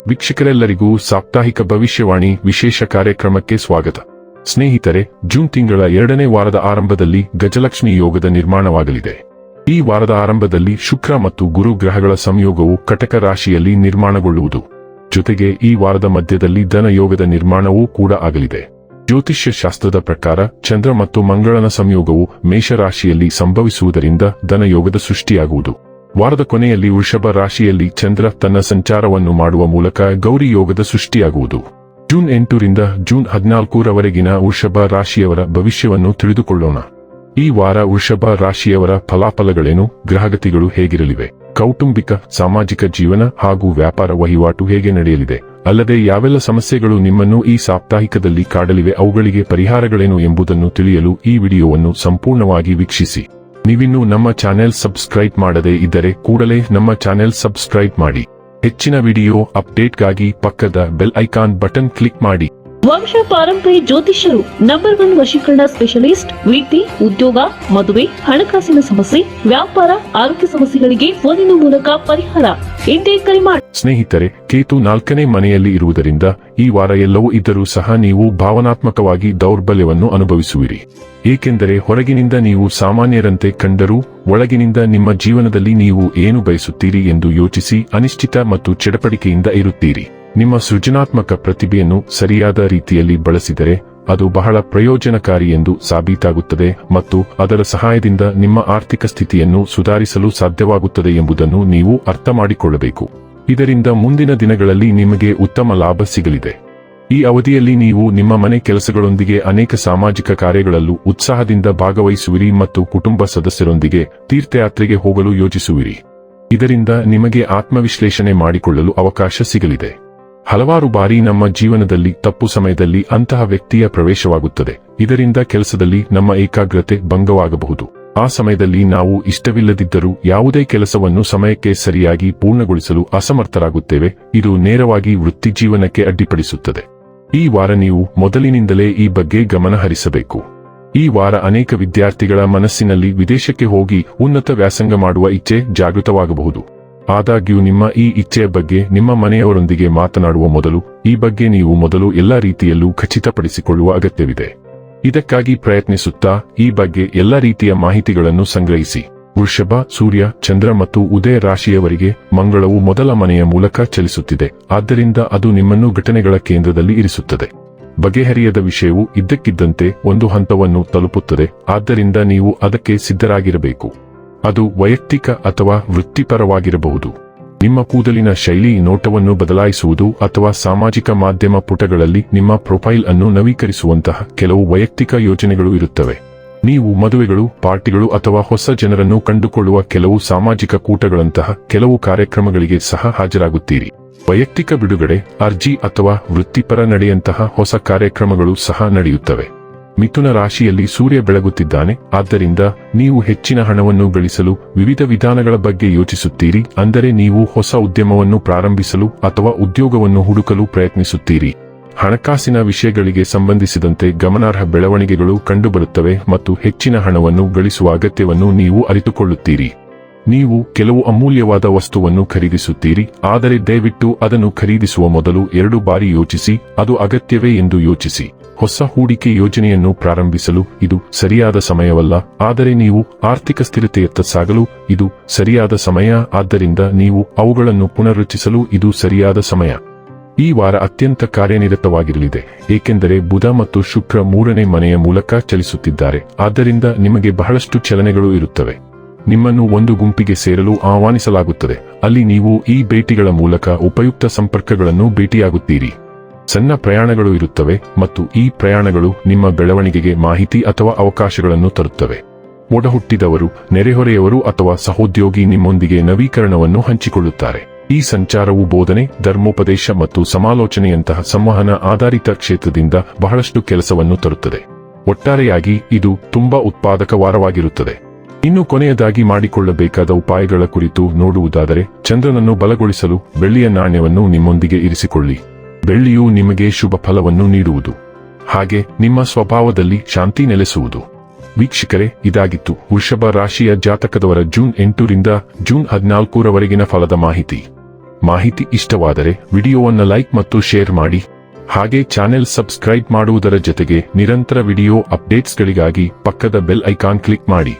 ವೀಕ್ಷಕರೆಲ್ಲರಿಗೂ ಸಾಪ್ತಾಹಿಕ ಭವಿಷ್ಯವಾಣಿ ವಿಶೇಷ ಕಾರ್ಯಕ್ರಮಕ್ಕೆ ಸ್ವಾಗತ. ಸ್ನೇಹಿತರೆ, ಜೂನ್ ತಿಂಗಳ 2ನೇ ವಾರದ ಆರಂಭದಲ್ಲಿ ಗಜಲಕ್ಷ್ಮಿ ಯೋಗದ ನಿರ್ಮಾಣವಾಗಲಿದೆ. ಈ ವಾರದ ಆರಂಭದಲ್ಲಿ ಶುಕ್ರ ಮತ್ತು ಗುರು ಗ್ರಹಗಳ ಸಂಯೋಗವು ಕಟಕ ರಾಶಿಯಲ್ಲಿ ನಿರ್ಮಾಣಗೊಳ್ಳುವುದು. ಜೊತೆಗೆ ಈ ವಾರದ ಮಧ್ಯದಲ್ಲಿ ಧನ ಯೋಗದ ನಿರ್ಮಾಣವೂ ಕೂಡ ಆಗಲಿದೆ. ಜ್ಯೋತಿಷ್ಯ ಶಾಸ್ತ್ರದ ಪ್ರಕಾರ ಚಂದ್ರ ಮತ್ತು ಮಂಗಳನ ಸಂಯೋಗವು ಮೇಷರಾಶಿಯಲ್ಲಿ ಸಂಭವಿಸುವುದರಿಂದ ಧನ ಯೋಗದ ಸೃಷ್ಟಿಯಾಗುವುದು. ವಾರದ ಕೊನೆಯಲ್ಲಿ ವೃಷಭ ರಾಶಿಯಲ್ಲಿ ಚಂದ್ರ ತನ್ನ ಸಂಚಾರವನ್ನು ಮಾಡುವ ಮೂಲಕ ಗೌರಿ ಯೋಗದ ಸೃಷ್ಟಿಯಾಗುವುದು. ಜೂನ್ 8 ರಿಂದ ಜೂನ್ 14 ರವರೆಗಿನ ವೃಷಭ ರಾಶಿಯವರ ಭವಿಷ್ಯವನ್ನು ತಿಳಿದುಕೊಳ್ಳೋಣ. ಈ ವಾರ ವೃಷಭ ರಾಶಿಯವರ ಫಲಾಫಲಗಳೇನು, ಗ್ರಹಗತಿಗಳು ಹೇಗಿರಲಿವೆ, ಕೌಟುಂಬಿಕ ಸಾಮಾಜಿಕ ಜೀವನ ಹಾಗೂ ವ್ಯಾಪಾರ ವಹಿವಾಟು ಹೇಗೆ ನಡೆಯಲಿದೆ, ಅಲ್ಲದೆ ಯಾವೆಲ್ಲ ಸಮಸ್ಯೆಗಳು ನಿಮ್ಮನ್ನು ಈ ಸಾಪ್ತಾಹಿಕದಲ್ಲಿ ಕಾಡಲಿವೆ, ಅವುಗಳಿಗೆ ಪರಿಹಾರಗಳೇನು ಎಂಬುದನ್ನು ತಿಳಿಯಲು ಈ ವಿಡಿಯೋವನ್ನು ಸಂಪೂರ್ಣವಾಗಿ ವೀಕ್ಷಿಸಿ. ನೀವಿನ್ನೂ ನಮ್ಮ ಚಾನೆಲ್ ಸಬ್ಸ್ಕ್ರೈಬ್ ಮಾಡದೇ ಇದ್ದರೆ ಕೂಡಲೇ ನಮ್ಮ ಚಾನೆಲ್ ಸಬ್ಸ್ಕ್ರೈಬ್ ಮಾಡಿ. ಹೆಚ್ಚಿನ ವಿಡಿಯೋ ಅಪ್ಡೇಟ್ಗಾಗಿ ಪಕ್ಕದ ಬೆಲ್ ಐಕಾನ್ ಬಟನ್ ಕ್ಲಿಕ್ ಮಾಡಿ. ವಂಶ ಪಾರಂಪರ್ಯ ಜ್ಯೋತಿಷ್ಯರು ನಂಬರ್ 1 ವಶೀಕರಣ ಸ್ಪೆಷಲಿಸ್ಟ್. ವೃತ್ತಿ, ಉದ್ಯೋಗ, ಮದುವೆ, ಹಣಕಾಸಿನ ಸಮಸ್ಯೆ, ವ್ಯಾಪಾರ, ಆರೋಗ್ಯ ಸಮಸ್ಯೆಗಳಿಗೆ ಫೋನಿನ ಮೂಲಕ ಪರಿಹಾರ. ಇಂದೇ ಕರೆ ಮಾಡಿ. ಸ್ನೇಹಿತರೆ, ಕೇತು 4ನೇ ಮನೆಯಲ್ಲಿ ಇರುವುದರಿಂದ ಈ ವಾರ ಎಲ್ಲವೂ ಇದ್ದರೂ ಸಹ ನೀವು ಭಾವನಾತ್ಮಕವಾಗಿ ದೌರ್ಬಲ್ಯವನ್ನು ಅನುಭವಿಸುವಿರಿ. ಏಕೆಂದರೆ ಹೊರಗಿನಿಂದ ನೀವು ಸಾಮಾನ್ಯರಂತೆ ಕಂಡರೂ ಒಳಗಿನಿಂದ ನಿಮ್ಮ ಜೀವನದಲ್ಲಿ ನೀವು ಏನು ಬಯಸುತ್ತೀರಿ ಎಂದು ಯೋಚಿಸಿ ಅನಿಶ್ಚಿತ ಮತ್ತು ಚಡಪಡಿಕೆಯಿಂದ ಇರುತ್ತೀರಿ. ನಿಮ್ಮ ಸೃಜನಾತ್ಮಕ ಪ್ರತಿಭೆಯನ್ನು ಸರಿಯಾದ ರೀತಿಯಲ್ಲಿ ಬಳಸಿದರೆ ಅದು ಬಹಳ ಪ್ರಯೋಜನಕಾರಿ ಎಂದು ಸಾಬೀತಾಗುತ್ತದೆ ಮತ್ತು ಅದರ ಸಹಾಯದಿಂದ ನಿಮ್ಮ ಆರ್ಥಿಕ ಸ್ಥಿತಿಯನ್ನು ಸುಧಾರಿಸಲು ಸಾಧ್ಯವಾಗುತ್ತದೆ ಎಂಬುದನ್ನು ನೀವು ಅರ್ಥ ಮಾಡಿಕೊಳ್ಳಬೇಕು. ಇದರಿಂದ ಮುಂದಿನ ದಿನಗಳಲ್ಲಿ ನಿಮಗೆ ಉತ್ತಮ ಲಾಭ ಸಿಗಲಿದೆ. ಈ ಅವಧಿಯಲ್ಲಿ ನೀವು ನಿಮ್ಮ ಮನೆ ಕೆಲಸಗಳೊಂದಿಗೆ ಅನೇಕ ಸಾಮಾಜಿಕ ಕಾರ್ಯಗಳಲ್ಲೂ ಉತ್ಸಾಹದಿಂದ ಭಾಗವಹಿಸುವಿರಿ ಮತ್ತು ಕುಟುಂಬ ಸದಸ್ಯರೊಂದಿಗೆ ತೀರ್ಥಯಾತ್ರೆಗೆ ಹೋಗಲು ಯೋಜಿಸುವಿರಿ. ಇದರಿಂದ ನಿಮಗೆ ಆತ್ಮವಿಶ್ಲೇಷಣೆ ಮಾಡಿಕೊಳ್ಳಲು ಅವಕಾಶ ಸಿಗಲಿದೆ. ಹಲವಾರು ಬಾರಿ ನಮ್ಮ ಜೀವನದಲ್ಲಿ ತಪ್ಪು ಸಮಯದಲ್ಲಿ ಅಂತಹ ವ್ಯಕ್ತಿಯ ಪ್ರವೇಶವಾಗುತ್ತದೆ. ಇದರಿಂದ ಕೆಲಸದಲ್ಲಿ ನಮ್ಮ ಏಕಾಗ್ರತೆ ಭಂಗವಾಗಬಹುದು. ಆ ಸಮಯದಲ್ಲಿ ನಾವು ಇಷ್ಟವಿಲ್ಲದಿದ್ದರೂ ಯಾವುದೇ ಕೆಲಸವನ್ನು ಸಮಯಕ್ಕೆ ಸರಿಯಾಗಿ ಪೂರ್ಣಗೊಳಿಸಲು ಅಸಮರ್ಥರಾಗುತ್ತೇವೆ. ಇದು ನೇರವಾಗಿ ವೃತ್ತಿಜೀವನಕ್ಕೆ ಅಡ್ಡಿಪಡಿಸುತ್ತದೆ. ಈ ವಾರ ನೀವು ಮೊದಲಿನಿಂದಲೇ ಈ ಬಗ್ಗೆ ಗಮನ ಹರಿಸಬೇಕು. ಈ ವಾರ ಅನೇಕ ವಿದ್ಯಾರ್ಥಿಗಳ ಮನಸ್ಸಿನಲ್ಲಿ ವಿದೇಶಕ್ಕೆ ಹೋಗಿ ಉನ್ನತ ವ್ಯಾಸಂಗ ಮಾಡುವ ಇಚ್ಛೆ ಜಾಗೃತವಾಗಬಹುದು. ಆದಾಗ್ಯೂ ನಿಮ್ಮ ಈ ಇಚ್ಛೆಯ ಬಗ್ಗೆ ನಿಮ್ಮ ಮನೆಯವರೊಂದಿಗೆ ಮಾತನಾಡುವ ಮೊದಲು ಈ ಬಗ್ಗೆ ನೀವು ಮೊದಲು ಎಲ್ಲಾ ರೀತಿಯಲ್ಲೂ ಖಚಿತಪಡಿಸಿಕೊಳ್ಳುವ ಅಗತ್ಯವಿದೆ. ಇದಕ್ಕಾಗಿ ಪ್ರಯತ್ನಿಸುತ್ತಾ ಈ ಬಗ್ಗೆ ಎಲ್ಲಾ ರೀತಿಯ ಮಾಹಿತಿಗಳನ್ನು ಸಂಗ್ರಹಿಸಿ. ವೃಷಭ, ಸೂರ್ಯ, ಚಂದ್ರ ಮತ್ತು ಉದಯ ರಾಶಿಯವರಿಗೆ ಮಂಗಳವು ಮೊದಲ ಮನೆಯ ಮೂಲಕ ಚಲಿಸುತ್ತಿದೆ. ಆದ್ದರಿಂದ ಅದು ನಿಮ್ಮನ್ನು ಘಟನೆಗಳ ಕೇಂದ್ರದಲ್ಲಿ ಇರಿಸುತ್ತದೆ. ಬಗೆಹರಿಯದ ವಿಷಯವು ಇದ್ದಕ್ಕಿದ್ದಂತೆ ಒಂದು ಹಂತವನ್ನು ತಲುಪುತ್ತದೆ. ಆದ್ದರಿಂದ ನೀವು ಅದಕ್ಕೆ ಸಿದ್ಧರಾಗಿರಬೇಕು. ಅದು ವೈಯಕ್ತಿಕ ಅಥವಾ ವೃತ್ತಿಪರವಾಗಿರಬಹುದು. ನಿಮ್ಮ ಕೂದಲಿನ ಶೈಲಿ ನೋಟವನ್ನು ಬದಲಾಯಿಸುವುದು ಅಥವಾ ಸಾಮಾಜಿಕ ಮಾಧ್ಯಮ ಪುಟಗಳಲ್ಲಿ ನಿಮ್ಮ ಪ್ರೊಫೈಲ್ ಅನ್ನು ನವೀಕರಿಸುವಂತಹ ಕೆಲವು ವೈಯಕ್ತಿಕ ಯೋಜನೆಗಳು ಇರುತ್ತವೆ. ನೀವು ಮದುವೆಗಳು, ಪಾರ್ಟಿಗಳು ಅಥವಾ ಹೊಸ ಜನರನ್ನು ಕಂಡುಕೊಳ್ಳುವ ಕೆಲವು ಸಾಮಾಜಿಕ ಕೂಟಗಳಂತಹ ಕೆಲವು ಕಾರ್ಯಕ್ರಮಗಳಿಗೆ ಸಹ ಹಾಜರಾಗುತ್ತೀರಿ. ವೈಯಕ್ತಿಕ ಬಿಡುಗಡೆ, ಅರ್ಜಿ ಅಥವಾ ವೃತ್ತಿಪರ ನಡೆಯಂತಹ ಹೊಸ ಕಾರ್ಯಕ್ರಮಗಳು ಸಹ ನಡೆಯುತ್ತವೆ. ಮಿಥುನ ರಾಶಿಯಲ್ಲಿ ಸೂರ್ಯ ಬೆಳಗುತ್ತಿದ್ದಾನೆ. ಆದ್ದರಿಂದ ನೀವು ಹೆಚ್ಚಿನ ಹಣವನ್ನು ಗಳಿಸಲು ವಿವಿಧ ವಿಧಾನಗಳ ಬಗ್ಗೆ ಯೋಚಿಸುತ್ತೀರಿ. ಅಂದರೆ ನೀವು ಹೊಸ ಉದ್ಯಮವನ್ನು ಪ್ರಾರಂಭಿಸಲು ಅಥವಾ ಉದ್ಯೋಗವನ್ನು ಹುಡುಕಲು ಪ್ರಯತ್ನಿಸುತ್ತೀರಿ. ಹಣಕಾಸಿನ ವಿಷಯಗಳಿಗೆ ಸಂಬಂಧಿಸಿದಂತೆ ಗಮನಾರ್ಹ ಬೆಳವಣಿಗೆಗಳು ಕಂಡುಬರುತ್ತವೆ ಮತ್ತು ಹೆಚ್ಚಿನ ಹಣವನ್ನು ಗಳಿಸುವ ಅಗತ್ಯವನ್ನು ನೀವು ಅರಿತುಕೊಳ್ಳುತ್ತೀರಿ. ನೀವು ಕೆಲವು ಅಮೂಲ್ಯವಾದ ವಸ್ತುವನ್ನು ಖರೀದಿಸುತ್ತೀರಿ. ಆದರೆ ದಯವಿಟ್ಟು ಅದನ್ನು ಖರೀದಿಸುವ ಮೊದಲು 2 ಬಾರಿ ಯೋಚಿಸಿ. ಅದು ಅಗತ್ಯವೇ ಎಂದು ಯೋಚಿಸಿ. ಹೊಸ ಹೂಡಿಕೆ ಯೋಜನೆಯನ್ನು ಪ್ರಾರಂಭಿಸಲು ಇದು ಸರಿಯಾದ ಸಮಯವಲ್ಲ, ಆದರೆ ನೀವು ಆರ್ಥಿಕ ಸ್ಥಿರತೆಯತ್ತ ಸಾಗಲು ಇದು ಸರಿಯಾದ ಸಮಯ. ಆದ್ದರಿಂದ ನೀವು ಅವುಗಳನ್ನು ಪುನರ್ರಚಿಸಲು ಇದು ಸರಿಯಾದ ಸಮಯ. ಈ ವಾರ ಅತ್ಯಂತ ಕಾರ್ಯನಿರತವಾಗಿರಲಿದೆ, ಏಕೆಂದರೆ ಬುಧ ಮತ್ತು ಶುಕ್ರ 3ನೇ ಮನೆಯ ಮೂಲಕ ಚಲಿಸುತ್ತಿದ್ದಾರೆ. ಆದ್ದರಿಂದ ನಿಮಗೆ ಬಹಳಷ್ಟು ಚಲನೆಗಳು ಇರುತ್ತವೆ. ನಿಮ್ಮನ್ನು ಒಂದು ಗುಂಪಿಗೆ ಸೇರಲು ಆಹ್ವಾನಿಸಲಾಗುತ್ತದೆ. ಅಲ್ಲಿ ನೀವು ಈ ಭೇಟಿಗಳ ಮೂಲಕ ಉಪಯುಕ್ತ ಸಂಪರ್ಕಗಳನ್ನು ಭೇಟಿಯಾಗುತ್ತೀರಿ. ಸಣ್ಣ ಪ್ರಯಾಣಗಳು ಇರುತ್ತವೆ ಮತ್ತು ಈ ಪ್ರಯಾಣಗಳು ನಿಮ್ಮ ಬೆಳವಣಿಗೆಗೆ ಮಾಹಿತಿ ಅಥವಾ ಅವಕಾಶಗಳನ್ನು ತರುತ್ತವೆ. ಒಡಹುಟ್ಟಿದವರು, ನೆರೆಹೊರೆಯವರು ಅಥವಾ ಸಹೋದ್ಯೋಗಿ ನಿಮ್ಮೊಂದಿಗೆ ನವೀಕರಣವನ್ನು ಹಂಚಿಕೊಳ್ಳುತ್ತಾರೆ. ಈ ಸಂಚಾರವು ಬೋಧನೆ, ಧರ್ಮೋಪದೇಶ ಮತ್ತು ಸಮಾಲೋಚನೆಯಂತಹ ಸಂವಹನ ಆಧಾರಿತ ಕ್ಷೇತ್ರದಿಂದ ಬಹಳಷ್ಟು ಕೆಲಸವನ್ನು ತರುತ್ತದೆ. ಒಟ್ಟಾರೆಯಾಗಿ ಇದು ತುಂಬಾ ಉತ್ಪಾದಕ ವಾರವಾಗಿರುತ್ತದೆ. ಇನ್ನು ಕೊನೆಯದಾಗಿ ಮಾಡಿಕೊಳ್ಳಬೇಕಾದ ಉಪಾಯಗಳ ಕುರಿತು ನೋಡುವುದಾದರೆ, ಚಂದ್ರನನ್ನು ಬಲಗೊಳಿಸಲು ಬೆಳ್ಳಿಯ ನಾಣ್ಯವನ್ನು ನಿಮ್ಮೊಂದಿಗೆ ಇರಿಸಿಕೊಳ್ಳಿ. ಬೆಳ್ಳಿಯು ನಿಮಗೆ ಶುಭ ಫಲವನ್ನು ನೀಡುವುದು, ಹಾಗೆ ನಿಮ್ಮ ಸ್ವಭಾವದಲ್ಲಿ ಶಾಂತಿ ನೆಲೆಸುವುದು. ವೀಕ್ಷಕರೇ, ಇದಾಗಿತ್ತು ವೃಷಭ ರಾಶಿಯ ಜಾತಕದವರ ಜೂನ್ 8 ರಿಂದ ಜೂನ್ 14 ರವರೆಗಿನ ಫಲದ ಮಾಹಿತಿ. ಮಾಹಿತಿ ಇಷ್ಟವಾದರೆ ವಿಡಿಯೋವನ್ನು ಲೈಕ್ ಮತ್ತು ಶೇರ್ ಮಾಡಿ. ಹಾಗೆ ಚಾನೆಲ್ ಸಬ್ಸ್ಕ್ರೈಬ್ ಮಾಡುವುದರ ಜೊತೆಗೆ ನಿರಂತರ ವಿಡಿಯೋ ಅಪ್ಡೇಟ್ಸ್ಗಳಿಗಾಗಿ ಪಕ್ಕದ ಬೆಲ್ ಐಕಾನ್ ಕ್ಲಿಕ್ ಮಾಡಿ.